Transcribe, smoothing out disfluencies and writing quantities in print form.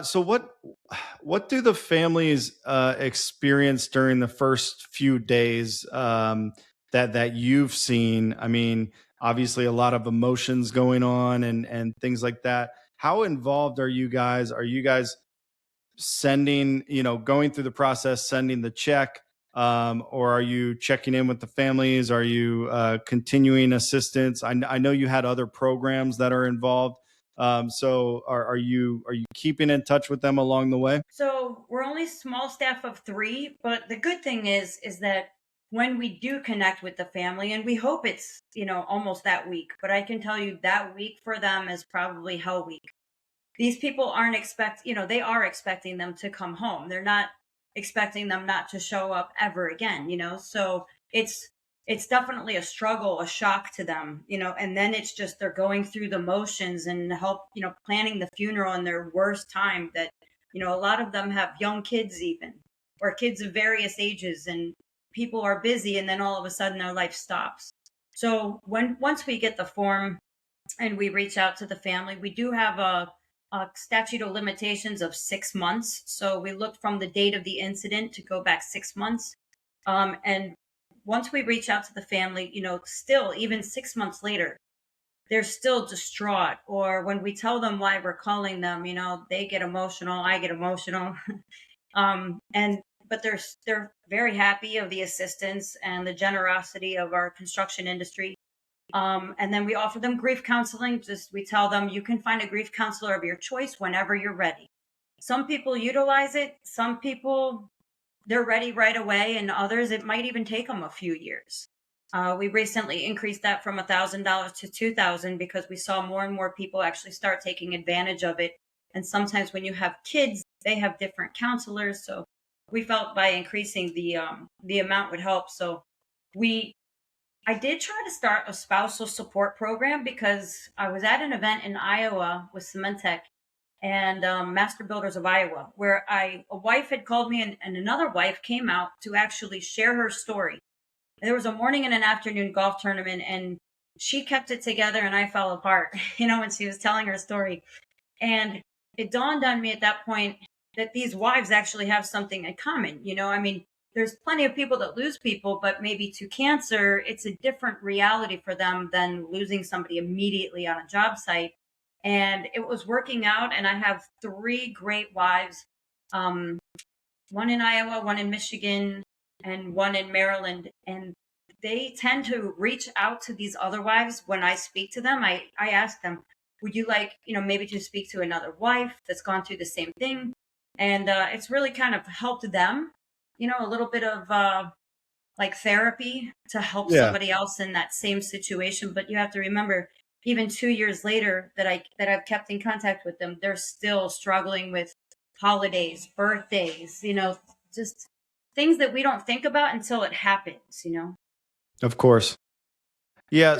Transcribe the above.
So what do the families experience during the first few days that you've seen? I mean, obviously a lot of emotions going on and things like that. How involved are you guys? Are you guys sending, going through the process, sending the check, or are you checking in with the families? Are you continuing assistance? I know you had other programs that are involved. So are you keeping in touch with them along the way? So we're only small staff of three, but the good thing is that when we do connect with the family, and we hope it's, almost that week, but I can tell you that week for them is probably hell week. These people aren't they are expecting them to come home. They're not expecting them not to show up ever again. So it's definitely a struggle, a shock to them, and then it's just they're going through the motions and planning the funeral in their worst time that, a lot of them have young kids even, or kids of various ages, and people are busy, and then all of a sudden their life stops. So once we get the form and we reach out to the family, we do have a statute of limitations of 6 months. So we look from the date of the incident to go back 6 months. And once we reach out to the family, still, even 6 months later, they're still distraught. Or when we tell them why we're calling them, they get emotional, I get emotional. And but they're very happy of the assistance and the generosity of our construction industry. And then we offer them grief counseling. Just we tell them you can find a grief counselor of your choice whenever you're ready. Some people utilize it. Some people, they're ready right away, and others it might even take them a few years. We recently increased that from $1,000 to 2,000 because we saw more and more people actually start taking advantage of it. And sometimes when you have kids, they have different counselors. So we felt by increasing the amount would help. So we I did try to start a spousal support program because I was at an event in Iowa with Cementech and Master Builders of Iowa, where a wife had called me, and another wife came out to actually share her story. There was a morning and an afternoon golf tournament, and she kept it together, and I fell apart, when she was telling her story. And it dawned on me at that point that these wives actually have something in common. I mean, there's plenty of people that lose people, but maybe to cancer, it's a different reality for them than losing somebody immediately on a job site. And it was working out. And I have three great wives, um, one in Iowa, one in Michigan, and one in Maryland. And they tend to reach out to these other wives when I speak to them. I ask them, would you like, maybe to speak to another wife that's gone through the same thing? And it's really kind of helped them, a little bit of like therapy to help Yeah. somebody else in that same situation. But you have to remember, even 2 years later that I've kept in contact with them, they're still struggling with holidays, birthdays, just things that we don't think about until it happens. Of course. Yeah.